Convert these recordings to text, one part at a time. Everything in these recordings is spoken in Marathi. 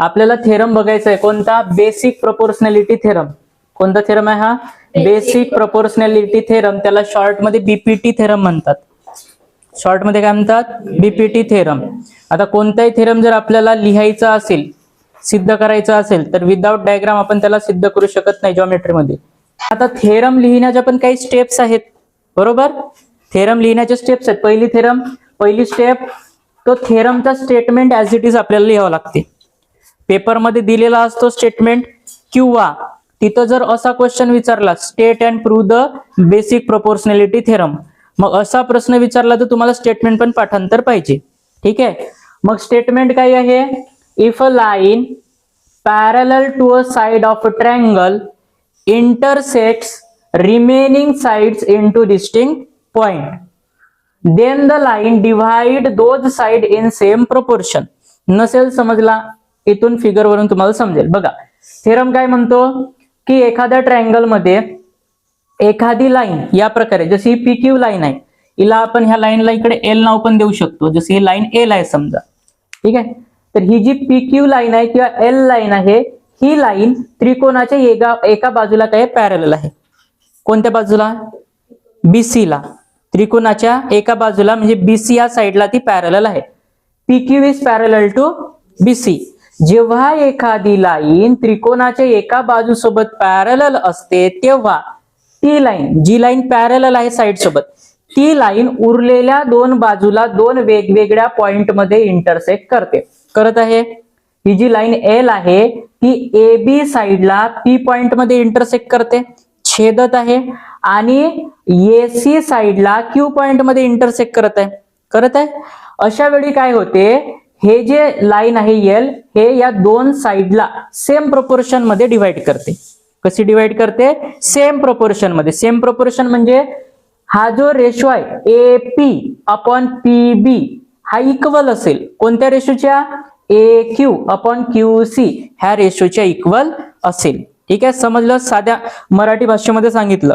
आपल्याला थेरम बघायचा आहे कोणता, बेसिक प्रोपोर्शनॅलिटी थेरम. कोणता थेरम आहे हा, बेसिक प्रोपोर्शनॅलिटी थेरम. त्याला शॉर्ट मध्ये बीपीटी थेरम म्हणतात. शॉर्ट मध्ये काय म्हणतात, बीपीटी थेरम. आता कोणताही थेरम जर आपल्याला लिहायचा असेल, सिद्ध करायचा असेल, तर विदाउट डायग्राम आपण त्याला सिद्ध करू शकत नाही जॉमेट्री मध्ये. आता थेरम लिहिण्याच्या पण काही स्टेप्स आहेत, बरोबर. थेरम लिहिण्याच्या स्टेप्स आहेत. पहिली स्टेप, तो थेरमचा स्टेटमेंट ऍज इट इज आपल्याला लिहावं लागते. पेपरमध्ये दिलेला असतो स्टेटमेंट, किंवा तिथं जर असा क्वेश्चन विचारला, state and prove the basic proportionality theorem, मग असा प्रश्न विचारला तर तुम्हाला स्टेटमेंट पण पाठांतर पाहिजे. ठीक आहे. मग स्टेटमेंट काय आहे, if a line parallel to a side of a triangle intersects remaining sides into distinct point, then the line divide those side in same proportion. नसेल समजला, इथून फिगर वरून तुम्हाला समजेल. बघा, थेरम काय म्हणतो की एखाद्या ट्रायंगल मध्ये एखादी लाईन या प्रकारे, जशी पी क्यू लाईन आहे, हिला आपण ह्या लाईनला इकडे एल नाव पण देऊ शकतो. जशी ही लाईन एल आहे समजा, ठीक आहे. तर ही जी पी क्यू लाईन आहे किंवा एल लाईन आहे, ही लाईन त्रिकोणाच्या एका बाजूला काय पॅरलल आहे. कोणत्या बाजूला, बीसी ला. त्रिकोणाच्या एका बाजूला म्हणजे बीसी या साइडला ती पॅरलल आहे. PQ is parallel to BC. जेव्हा एखादी लाईन त्रिकोणाच्या एका बाजूसोबत पॅरलल असते, तेव्हा ती लाईन, जी लाईन पॅरलल आहे साइड सोबत, ती लाईन उरलेल्या दोन बाजूला दोन वेगवेगळ्या पॉइंट मध्ये इंटरसेक्ट करत आहे. ही जी लाईन एल आहे ती ए बी साइडला पी पॉइंट मध्ये इंटरसेक्ट करते, छेदत आहे, आणि एसी साइडला क्यू पॉइंट मध्ये इंटरसेक्ट करत आहे. अशा वेळी काय होते, हे जे लाईन आहे एल, हे या दोन साइडला सेम प्रोपोर्शन मध्ये डिवाइड करते. कशी डिवाइड करते, सेम प्रोपोर्शन मध्ये. सेम प्रोपोर्शन म्हणजे हा जो रेशो आहे ए पी अपॉन पी बी, हा इक्वल असेल कोणत्या रेशोच्या, ए क्यू अपॉन क्यू सी ह्या रेशोच्या इक्वल असेल. ठीक आहे, समजलं. साध्या मराठी भाषेमध्ये सांगितलं,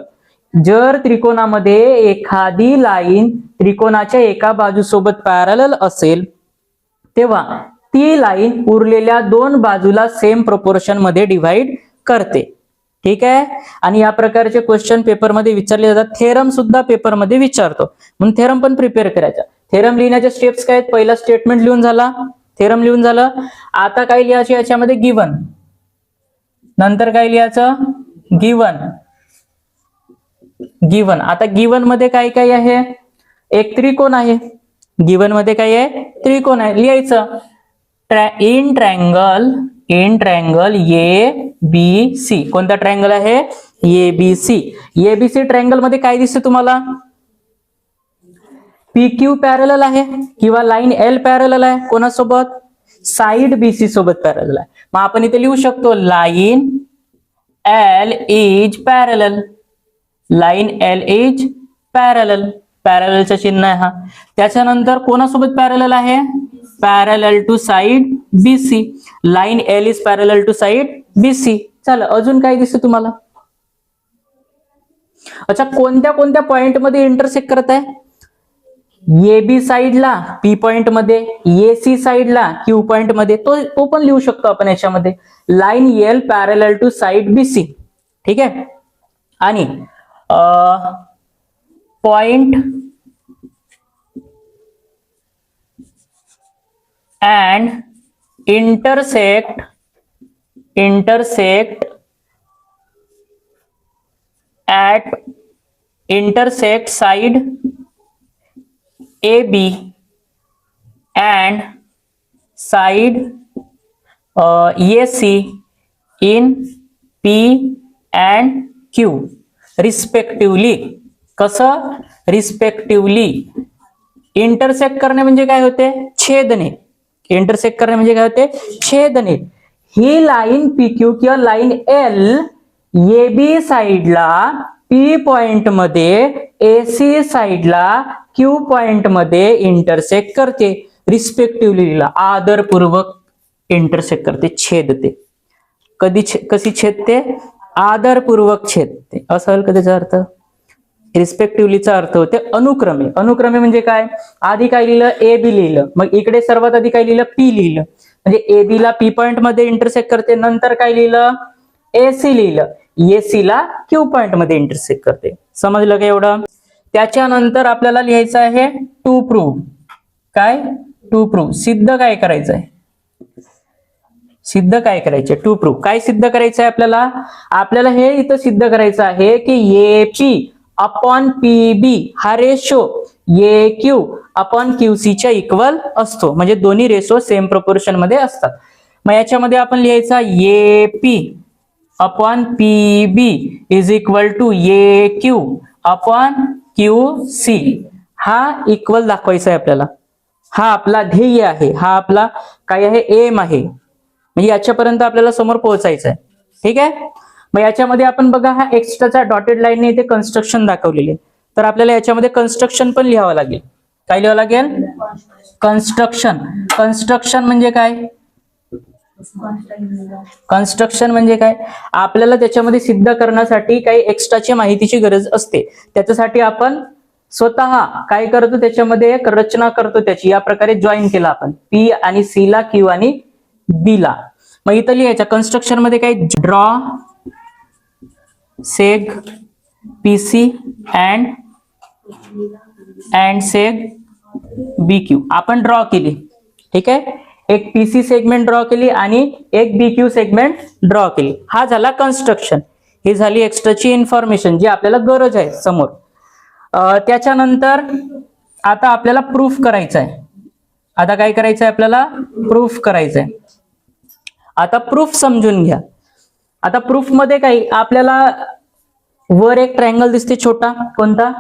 जर त्रिकोणामध्ये एखादी लाईन त्रिकोणाच्या एका बाजूसोबत पॅरलल असेल, तेव्हा ती लाईन उरलेल्या दोन बाजूला सेम प्रोपोर्शन मध्ये डिवाइड करते. ठीक आहे. आणि या प्रकारचे क्वेश्चन पेपरमध्ये विचारले जातात. थेरम सुद्धा पेपरमध्ये विचारतो, म्हणून थेरम पण प्रिपेअर करायचा. थेरम लिहिण्याच्या स्टेप्स काय आहेत, पहिला स्टेटमेंट लिहून झाला, थेरम लिहून झालं. आता काय लिहायचं याच्यामध्ये, गिवन. नंतर काय लिहायचं, गिवन. आता गिवन मध्ये काय काय आहे, एक त्रिकोण आहे. गिवन मध्ये काय आहे, त्रिकोण आहे. लिहायचं, in triangle A B C. कोणता ट्रायंगल आहे, A B C. ABC triangle मध्ये काय दिसते तुम्हाला, पी क्यू पॅरलल आहे किंवा लाईन एल पॅरलल आहे. कोणासोबत, साइड बीसी सोबत पॅरलल आहे. मग आपण इथे लिहू शकतो, line L is parallel. Line L is parallel. पॅरललचं चिन्ह आहे हा. त्याच्यानंतर कोणासोबत पॅरलल आहे, parallel to side BC. Line L is parallel to side BC. चला, अजून काय दिसतं तुम्हाला. अच्छा, कोणत्या पॉइंट मध्ये इंटरसेक्ट करत आहे, ए बी साइडला पी पॉइंट मध्ये, एसी साइडला क्यू पॉइंट मध्ये. तो पण लिहू शकतो आपण याच्यामध्ये, line L parallel to side BC. ठीक आहे. आणि point and intersect at intersect side AB and side AC in P and Q respectively. कसं, रिस्पेक्टिव्हली. इंटरसेक्ट करणे म्हणजे काय होते, छेदणे. इंटरसेक्ट करणे म्हणजे काय होते, छेदणे. ही लाईन PQ किंवा लाईन L AB साइडला पी पॉइंट मध्ये, एसी साइडला क्यू पॉइंट मध्ये इंटरसेक्ट करते. रिस्पेक्टिव्हली, आदरपूर्वक इंटरसेक्ट करते, छेदते. कशी छेदते, आदरपूर्वक छेदते. असं का त्याचा अर्थ. रिस्पेक्टिव्हलीचा अर्थ होते अनुक्रमे. अनुक्रमे म्हणजे काय, आधी काय लिहिलं, ए बी लिहिलं, मग इकडे सर्वात आधी काय लिहिलं, पी लिहिलं, म्हणजे AB ला P पॉइंट मध्ये इंटरसेक्ट करते. नंतर काय लिहिलं? AC लिहिलं. AC ला Q पॉइंट मध्ये इंटरसेक्ट करते. समजलं का एवढं? त्याच्यानंतर आपल्याला लिहायचं आहे टू प्रूव्ह. काय? To prove. सिद्ध काय करायचं आहे? सिद्ध काय करायचे? To prove. काय सिद्ध करायचं आहे आपल्याला? आपल्याला हे इथं सिद्ध करायचं आहे की AP अपॉन PB हा रेशो AQ अपॉन QC च्या इक्वल असतो. म्हणजे दोन्ही रेशो सेम प्रोपोर्शन मध्ये असतात. मग याच्यामध्ये आपण लिहायचा AP upon PB is equal to AQ upon QC. हा इक्वल दाखवायचा आहे आपल्याला. हा आपला ध्येय आहे. हा आपला काय आहे? एम आहे. म्हणजे याच्यापर्यंत आपल्याला समोर पोहोचायचं आहे. ठीक आहे. मग याच्यामध्ये आपण बघा हा एक्स्ट्राचा डॉटेड लाईनने इथे कन्स्ट्रक्शन दाखवलेले. तर आपल्याला याच्यामध्ये कन्स्ट्रक्शन पण लिहावं लागेल. काय लिहावं लागेल? कन्स्ट्रक्शन. कन्स्ट्रक्शन म्हणजे काय? कन्स्ट्रक्शन म्हणजे काय? आपल्याला त्याच्यामध्ये सिद्ध करण्यासाठी काही एक्स्ट्राची माहितीची गरज असते. त्याच्यासाठी आपण स्वतः काय करतो? त्याच्यामध्ये एक रचना करतो त्याची. या प्रकारे जॉईन केला आपण P आणि C ला, Q आणि B ला. मग इथं लिहायचं कन्स्ट्रक्शन मध्ये काय? ड्रॉ सेग PC अँड सेग BQ आपण ड्रॉ केली. ठीक आहे. एक PC सेगमेंट ड्रॉ केली आणि एक BQ सेगमेंट ड्रॉ केली. हा झाला कन्स्ट्रक्शन. ही झाली एक्स्ट्राची इन्फॉर्मेशन जी आपल्याला गरज आहे समोर. त्याच्यानंतर आता आपल्याला प्रूफ करायचं आहे. आता काय करायचं आहे? आपल्याला प्रूफ करायचं आहे. आता प्रूफ समजून घ्या. आता प्रूफ मध्ये काही आपल्याला वर एक ट्रायंगल दिसते छोटा. कोणता?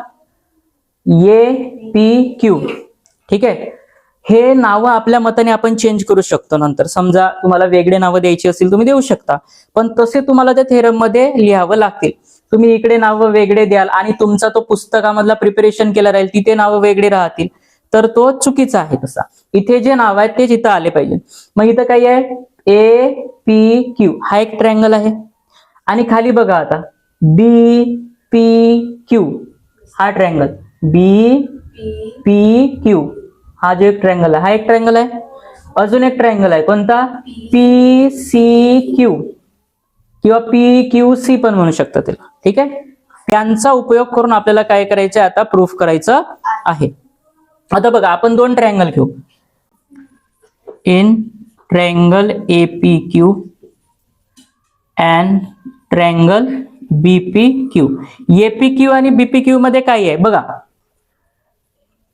APQ. ठीक आहे. हे नावं आपल्या मताने आपण चेंज करू शकतो नंतर. समजा तुम्हाला वेगळे नावं द्यायची असतील तुम्ही देऊ शकता. पण तसे तुम्हाला त्या थेरम मध्ये लिहावं लागतील. तुम्ही इकडे नावं वेगळे द्याल आणि तुमचा तो पुस्तकामधला प्रिपरेशन केला राहील तिथे नावं वेगळे राहतील तर तो चुकीचा आहे. तसा इथे जे नाव आहेत ते जिथं आले पाहिजे. मग इथं काय आहे? APQ हा एक ट्रायंगल आहे. आणि खाली बघा आता BPQ हा ट्रायंगल. BPQ हा जो एक ट्रायंगल आहे हा एक ट्रायंगल आहे. अजून एक ट्रायंगल आहे. कोणता? PCQ किंवा PQC पण म्हणू शकता त्याला. ठीक आहे. त्यांचा उपयोग करून आपल्याला काय करायचं आहे? आता प्रूफ करायचं आहे. आता बघा आपण दोन ट्रायंगल घेऊ. In triangle APQ and triangle BPQ. APQ आणि BPQ मध्ये काय आहे बघा.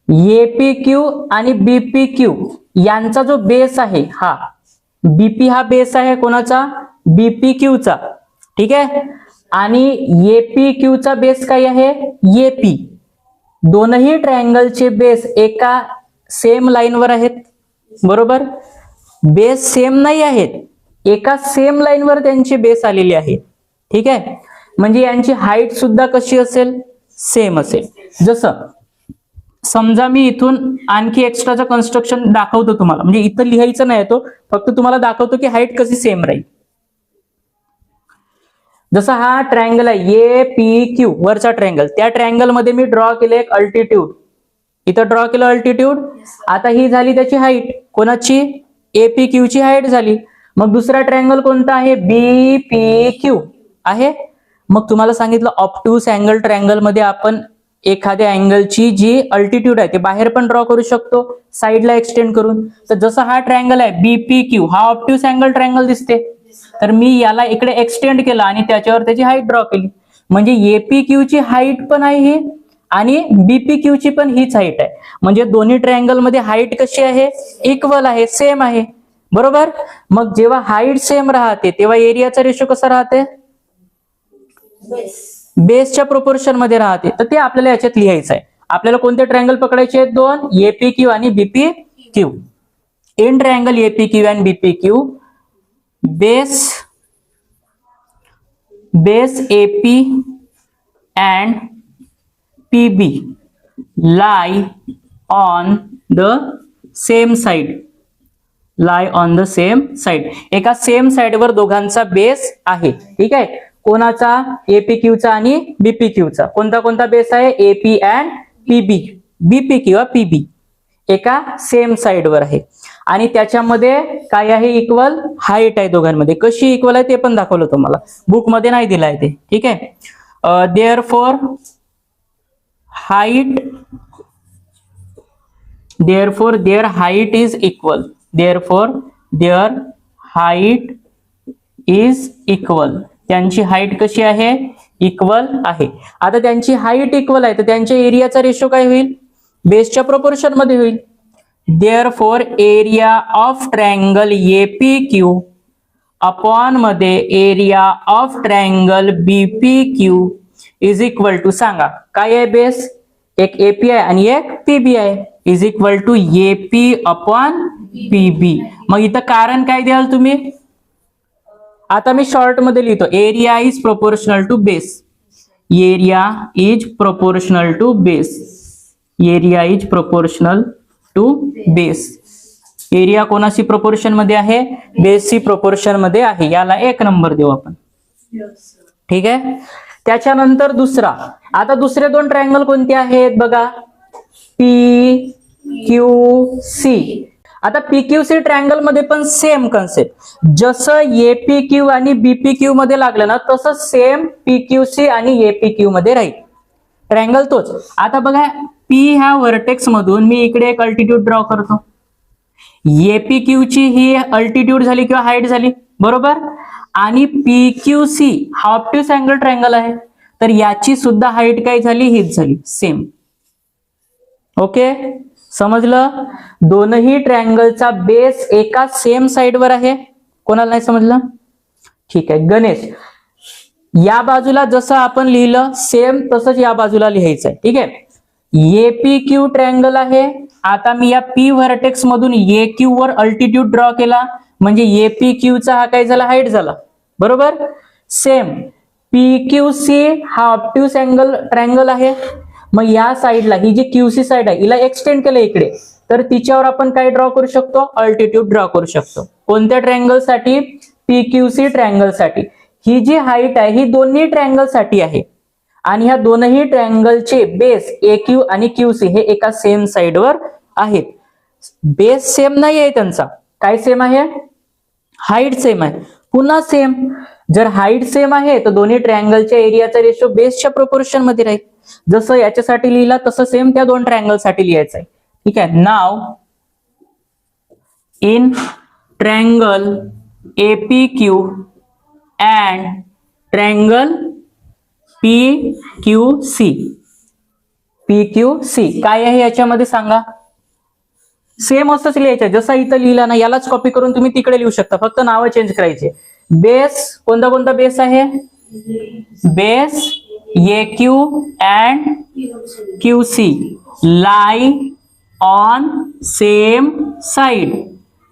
APQ आणि BPQ यांचा जो बेस आहे हा BP हा बेस आहे कोणाचा? BPQ चा. ठीक आहे. आणि APQ चा बेस काय आहे? AP. दोनही ट्रायंगलचे बेस एका सेम लाईनवर आहेत. बरोबर. बेस सेम नाही आहेत. एका सेम लाईनवर त्यांचे बेस आलेले आहेत. ठीक आहे. म्हणजे यांची हाईट सुद्धा कशी असेल? सेम असेल. जसं समजा मी इथून आणखी एक्स्ट्राचं कन्स्ट्रक्शन दाखवतो तुम्हाला. म्हणजे इथं लिहायचं नाही तो, फक्त तुम्हाला दाखवतो की हाईट कशी सेम राहील. जसा हा ट्रायंगल आहे APQ वरचा ट्रायंगल. त्या ट्रायंगल मध्ये मी ड्रॉ केले एक अल्टिट्यूड. इथं ड्रॉ केलं अल्टिट्यूड. आता ही झाली त्याची हाईट. कोणाची? APQ ची हाईट झाली. मग दुसरा ट्रायंगल कोणता आहे? BPQ आहे. मग तुम्हाला सांगितलं ऑब्ट्यूस अँगल ट्रायंगल मध्ये आपण एखाद्या अँगलची जी अल्टिट्यूड आहे ते बाहेर पण ड्रॉ करू शकतो साईडला एक्सटेंड करून. तर जसं हा ट्रायंगल आहे BPQ हा ऑब्ट्यूस अँगल ट्रायंगल दिसते. तर मी याला इकडे एक्सटेंड केला आणि त्याच्यावर त्याची हाईट ड्रॉ केली. म्हणजे APQ ची हाईट पण आहे ही आणि BPQ ची पण हीच हाईट आहे. म्हणजे दोन्ही ट्रायंगल मध्ये हाईट कशी आहे? इक्वल आहे, सेम आहे. बरोबर. मग जेव्हा हाईट सेम राहते तेव्हा एरियाचा रेशो कसा राहते? बेसच्या प्रोपोर्शन मध्ये राहते. तर ते आपल्याला याच्यात लिहायचं आहे. आपल्याला कोणते ट्रायंगल पकडायचे आहेत? दोन, APQ आणि BPQ. In triangle APQ and BPQ base AP and PB lie on the same side. एका सेम साइडवर दोघांचा बेस आहे. ठीक आहे. कोणाचा? APQ चा आणि BPQ चा. कोणता कोणता बेस आहे? AP and PB. BP किंवा PB एका सेम साइडवर आहे. आणि त्याच्यामध्ये काय आहे, इक्वल हाईट आहे दोघांमध्ये. कशी इक्वल आहे ते पण दाखवलं तुम्हाला, बुक मध्ये नाही दिलं आहे ते. ठीक आहे. Therefore their height is equal. Therefore their height is equal. त्यांची हाईट कशी आहे, इक्वल आहे. आता त्यांची हाईट इक्वल आहे तर त्यांच्या एरियाचा रेशो काय होईल, बेसच्या प्रोपोर्शन मध्ये होईल. Therefore area of triangle APQ upon मध्ये area of triangle BPQ is equal to, सांगा काय आहे बेस, एक AP आहे आणि एक PB आहे, is equal to AP upon PB. मग इथं कारण काय द्याल तुम्ही, आता मी शॉर्ट मध्ये लिहितो, area is proportional to base. Area is proportional to base. Area is proportional to base. Area कोणाशी प्रोपोर्शन मध्ये आहे, बेसची प्रोपोर्शन मध्ये आहे. याला 1 नंबर देऊ आपण. ठीक आहे. त्याच्यानंतर दुसरा, आता दुसरे 2 ट्रायंगल कोणते आहेत बघा, PQC. आता PQC ट्रायंगल मध्ये पण सेम कन्सेप्ट, जसं APQ आणि BPQ मध्ये लागलं ना तसं सेम PQC आणि APQ मध्ये राहील. ट्रायंगल तोच. आता बघा P ह्या व्हर्टेक्स मधून मी इकडे एक अल्टिट्यूड ड्रॉ करतो. APQ ची ही अल्टिट्यूड झाली किंवा हाईट झाली, बरोबर. आणि PQC हा ऑब्ट्यूस अँगल ट्रायंगल आहे तर याची सुद्धा हाईट काय झाली, हीच झाली, सेम. ओके, समजलं. दोनही ट्रायंगलचा बेस एका सेम साइडवर आहे. कोणाला नाही समजलं, ठीक आहे. गणेश, या बाजूला जसं आपण लिहिलं सेम तसंच या बाजूला लिहायचं आहे. ठीक आहे. APQ ट्रायंगल आहे. आता मी या P व्हर्टेक्स मधून AQ वर अल्टिट्यूड ड्रॉ केला म्हणजे APQ चा हा काय झाला, हाईट झाला, बरोबर. सेम PQC हा ऑब्ट्यूस अँगल ट्रायंगल आहे. मग या साइडला ही जी QC साइड आहे हिला एक्सटेंड केलं इकडे, तर तिच्यावर आपण काय ड्रॉ करू शकतो, अल्टिट्यूड ड्रॉ करू शकतो. कोणत्या ट्रायंगल साठी, PQC ट्रायंगल साठी. ही जी हाईट आहे ही दोन्ही ट्रायंगल साठी आहे आणि ह्या दोनही ट्रायंगलचे बेस AQ आणि QC हे एका सेम साइडवर आहेत. बेस सेम नाही आहे त्यांचा, काय सेम आहे, हाईट सेम आहे. पुन्हा सेम, जर हाईट सेम आहे तर दोन्ही ट्रायंगलच्या एरियाचा रेशो बेसच्या प्रोपोर्शन मध्ये राहील. जसं याच्यासाठी लिहिला तसं सेम त्या 2 ट्रायंगल साठी लिहायचं आहे. ठीक आहे. नाव in triangle APQ and triangle PQC काय आहे याच्यामध्ये सांगा. सेम असंच लिहायचं, जसं इथं लिहिला ना यालाच कॉपी करून तुम्ही तिकडे लिहू शकता, फक्त नावं चेंज करायचे. बेस कोणता कोणता बेस आहे, base AQ and QC lie on same side.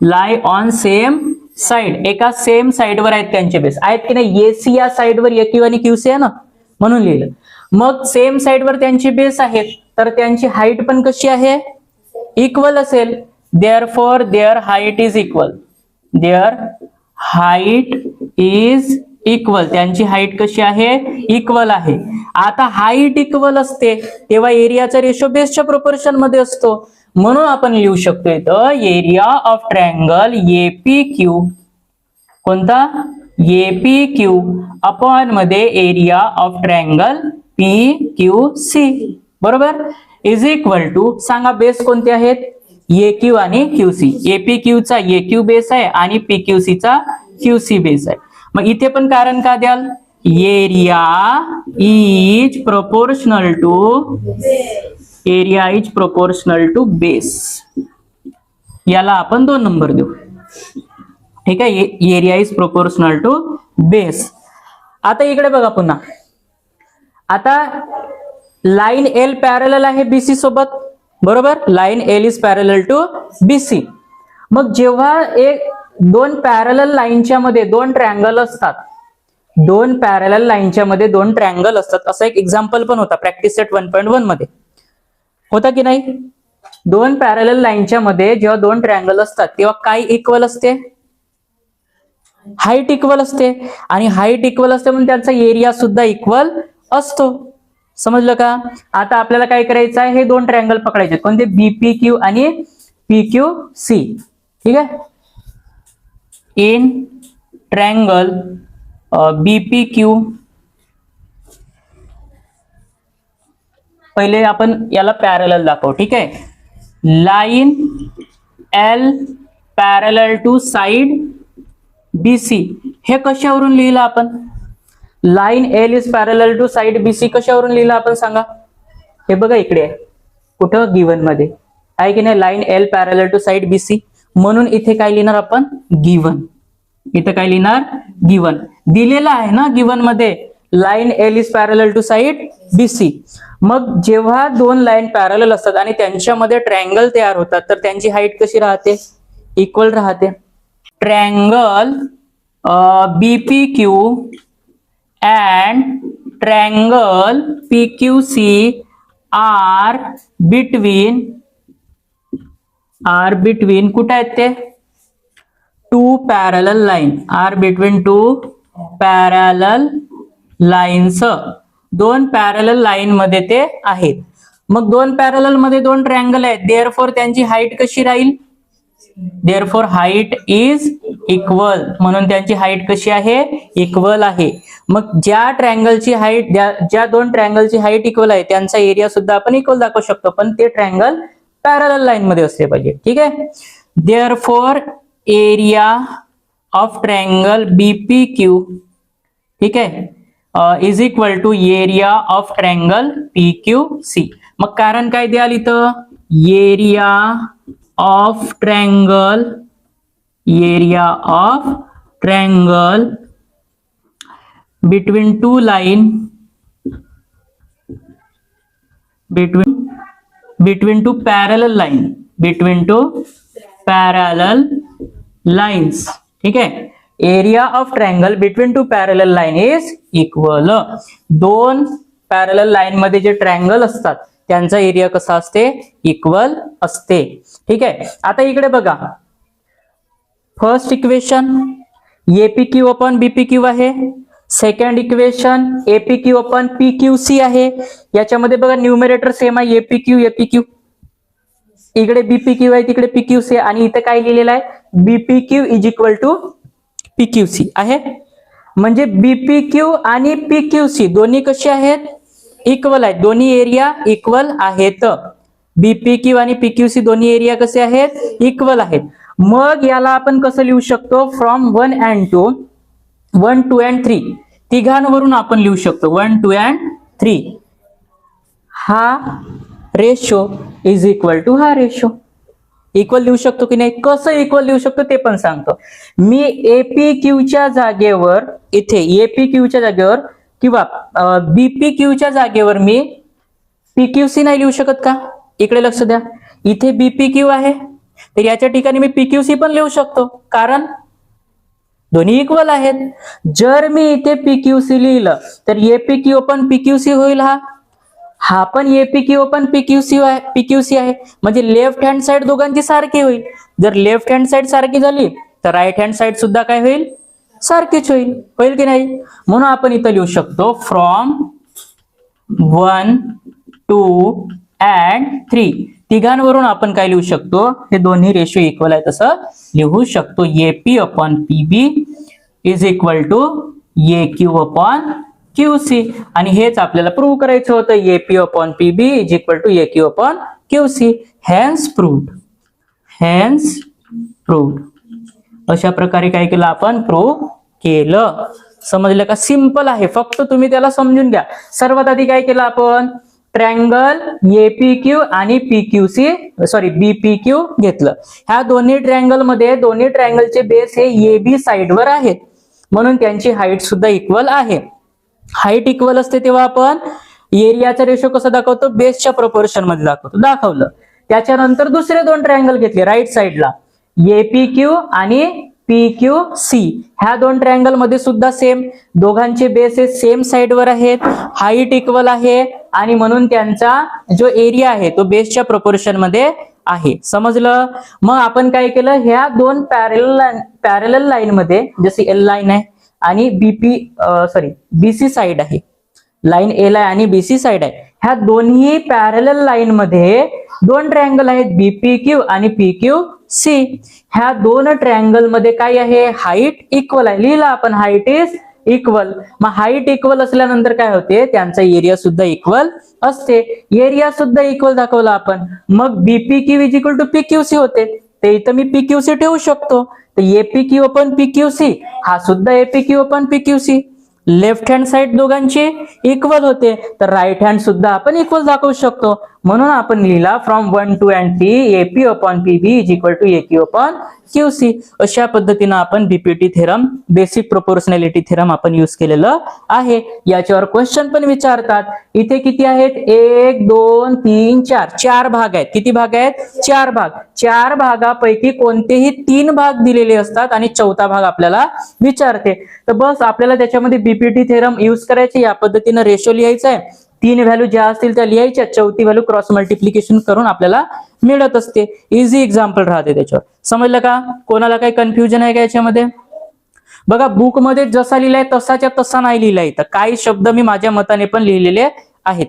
lie on same side, एका सेम साइडवर आहेत त्यांचे बेस आहेत की नाही. AC या साइडवर AQ आणि QC आहे ना म्हणून लिहिलं. मग सेम साइडवर त्यांचे बेस आहेत तर त्यांची हाईट पण कशी आहे, इक्वल असेल. Therefore their height is equal. Their height is equal. त्यांची हाईट कशी आहे, इक्वल आहे. आता हाईट इक्वल असते तेव्हा एरियाचा रेशो बेसच्या प्रोपोर्शन मध्ये असतो म्हणून आपण लिहू शकतो इथं एरिया ऑफ ट्रायंगल APQ, कोणता, APQ अपॉन मध्ये एरिया ऑफ ट्रायंगल PQC, बरोबर, इज इक्वल टू, सांगा बेस कोणते आहेत, AQ आणि QC. APQ चा AQ बेस आहे आणि PQC चा QC बेस आहे. मग इथे पण कारण का द्याल, area is proportional to base. याला आपण 2 नंबर देऊ. ठीक आहे. Area is proportional to base. आता इकडे बघा पुन्हा, आता लाईन L पॅरलल आहे BC सोबत, बरोबर. Line L is parallel to BC. मग जेव्हा 2 पॅरलल लाईनच्या मध्ये 2 ट्रायंगल असतात, 2 पॅरलल लाईनच्या मध्ये 2 ट्रायंगल असतात, असा एक एक्झाम्पल पण होता प्रॅक्टिस सेट 1.1 मध्ये, होता की नाही. 2 पॅरलल लाईनच्या मध्ये जेव्हा 2 ट्रायंगल असतात तेव्हा काय इक्वल असते, हाईट इक्वल असते. आणि हाईट इक्वल असते म्हणून त्यांचा एरिया सुद्धा इक्वल असतो. समजलं का. आता आपल्याला काय करायचं आहे, हे 2 ट्रायंगल पकडायचे, कोणते, BPQ आणि PQC. ठीक आहे. इन ट्रायंगल बीपीक्यू, पहिले आपण याला पॅरलल दाखवू. ठीक आहे. Line L parallel to side BC, हे कशावरून लिहिलं आपण? Line L is parallel to side BC कशावरून लिहिलं आपण सांगा? हे बघा इकडे आहे, कुठं? गिवन मध्ये आहे की नाही? Line L parallel to side BC, म्हणून इथे काय लिहिणार आपण? गिवन. इथे काय लिहिणार? गिवन. दिलेला आहे ना गिवन मध्ये, line L is parallel to side BC. मग जेव्हा दोन लाईन पॅरलल असतात आणि त्यांच्यामध्ये ट्रायंगल तयार होतात, तर त्यांची हाईट कशी राहते? इक्वल राहते. Triangle BPQ and triangle PQC are between कुठे आहेत ते? Two parallel line. Are between two parallel lines. दोन पॅरलल लाईन मध्ये ते आहेत. मग दोन पॅरलल मध्ये दोन ट्रायंगल आहेत, देअरफॉर त्यांची हाईट कशी राहील? देअरफॉर हाईट इज इक्वल, म्हणून त्यांची हाईट कशी आहे? इक्वल आहे. मग ज्या ट्रायंगलची हाईट, ज्या दोन ट्रायंगलची हाईट इक्वल आहे, त्यांचा एरिया सुद्धा आपण इक्वल दाखवू शकतो, पण ते ट्रायंगल पॅरलल लाईन मध्ये असले पाहिजे. ठीक आहे. Therefore area of triangle BPQ, ठीक आहे, is equal to area of triangle PQC. मग कारण काय द्याल इथं? Area of triangle between two line, between two parallel lines. ठीक आहे. Area of triangle between two parallel line is equal. दोन पॅरलल लाईन मध्ये जे ट्रायंगल असतात त्यांचा एरिया कसा असते? इक्वल असते. ठीक आहे. आता इकडे बघा, first equation APQ upon BPQ आहे. Second equation APQ upon PQC आहे. याच्यामध्ये बघा न्यूमरेटर सेम आहे, एपीक्यू. इकडे बीपीक्यू आहे, तिकडे पीक्यूसी आहे, आणि इथे काय लिहिलेलं आहे? BPQ is equal to PQC आहे. म्हणजे बीपीक्यू आणि पीक्यूसी दोन्ही कसे आहेत? इक्वल आहेत. दोन्ही एरिया इक्वल आहेत. बीपीक्यू आणि पीक्यूसी दोन्ही एरिया कसे आहेत? इक्वल आहेत. मग याला आपण कसं लिहू शकतो? फ्रॉम 1 and 2, 1, 2 and 3 तिघांवरून आपण लिहू शकतो. 1, 2 and 3 हा रेशो इज इक्वल टू हा रेशो. इक्वल लिहू शकतो की नाही? कसं इक्वल लिहू शकतो ते पण सांगतो मी. एपीक्यूच्या जागेवर, इथे एपीक्यूच्या जागेवर किंवा बीपीक्यूच्या जागेवर मी पीक्यूसी नाही लिहू शकत का? इकडे लक्ष द्या. इथे बीपीक्यू आहे, तर याच्या ठिकाणी मी पीक्यूसी पण लिहू शकतो, कारण दोन्ही इक्वल आहेत. जर मी इथे पीक्यूसी लिहिलं तर एपीक्यू पण पीक्यूसी होईल. हा पण एपीक्यू पण पीक्यूसी आहे, म्हणजे लेफ्ट हँड साइड दोघांची सारखी होईल. जर लेफ्ट हँड साइड सारखी झाली तर राईट हँड साइड सुद्धा काय होईल? सारखीच होईल की नाही? म्हणून आपण इथं लिहू शकतो फ्रॉम 1, 2 and 3 तिघांवरून आपण काय लिहू शकतो? हे दोन्ही रेशो इक्वल आहेत असं लिहू शकतो. AP upon PB is equal to AQ upon QC. आणि हेच आपल्याला प्रूव्ह करायचं होतं. AP upon PB is equal to AQ upon QC. Hence proved. अशा प्रकारे काय केलं आपण? प्रूव्ह केलं. समजलं का? सिंपल आहे, फक्त तुम्ही त्याला समजून घ्या. सर्वात आधी काय केलं आपण? ट्रायंगल एपीक्यू आणि बीपीक्यू घेतलं. ह्या दोन्ही ट्रायंगल मध्ये दोन्ही ट्रायंगलचे बेस हे एबी साइडवर आहेत, म्हणून त्यांची हाईट सुद्धा इक्वल आहे. हाईट इक्वल असते तेव्हा आपण एरियाचा रेशो कसा दाखवतो? बेसच्या प्रोपोर्शन मध्ये दाखवलं. त्याच्यानंतर दुसरे दोन ट्रायंगल घेतले राईट साइडला, एपीक्यू आणि पीक्यूसी. ह्या दोन ट्रायंगल मध्ये सुद्धा सेम, दोघांचे बेस हे सेम साइडवर आहेत, हाईट इक्वल आहे, आणि म्हणून त्यांचा जो एरिया आहे तो बेसच्या प्रोपोर्शन मध्ये आहे. समजलं? मग आपण काय केलं? ह्या दोन पॅरलल लाईन मध्ये, जशी एल लाईन आहे आणि बीसी साइड आहे, लाईन एल आहे आणि बीसी साइड आहे, ह्या दोन्ही पॅरलल लाईन मध्ये दोन ट्रायंगल आहेत, बीपीक्यू आणि पीक्यूसी. सी. ह्या दोन ट्रायंगल मध्ये काय आहे, हाईट इक्वल आहे. लिहिला आपण हाईट इज इक्वल. मग हाईट इक्वल असल्यानंतर काय होते, त्यांचा एरिया सुद्धा इक्वल असते. एरिया सुद्धा इक्वल दाखवला आपण. मग BPQ is equal to PQC होते. ते इथं मी पीक्यूसी ठेवू शकतो. तर एपीक्यू अपॉन पीक्यूसी हा सुद्धा एपीक्यू upon PQC. Left hand side दोघांची इक्वल होते, तर राईट हँड सुद्धा आपण इक्वल दाखवू शकतो. म्हणून आपण लिहिला from 1 to and 3 AP upon PB is equal to AQ upon QC. अशा पद्धतीनं आपण BPT theorem, basic proportionality theorem आपण युज केलेलं आहे. याच्यावर क्वेश्चन पण विचारतात. इथे किती आहेत, 1 2 3 4 4 भाग आहेत. किती भाग आहेत, 4 भाग. 4 भागापैकी कोणतेही 3 भाग दिलेले असतात आणि चौथा भाग आपल्याला विचारते. तर बस आपल्याला त्याच्यामध्ये बीपीटी थेरम युज करायचे. या पद्धतीनं रेशो लिहायचा आहे. 3 व्हॅल्यू ज्या असतील त्या लिहायच्या, चौथी व्हॅल्यू क्रॉस मल्टिप्लिकेशन करून आपल्याला मिळत असते. इझी एक्झाम्पल राहते त्याच्यावर. समजलं का, कोणाला काही कन्फ्युजन आहे का याच्यामध्ये? बघा बुक मध्ये जसा लिहिलाय तसाच्या तसा नाही लिहिलाय. तर काही शब्द मी माझ्या मताने पण लिहिलेले आहेत.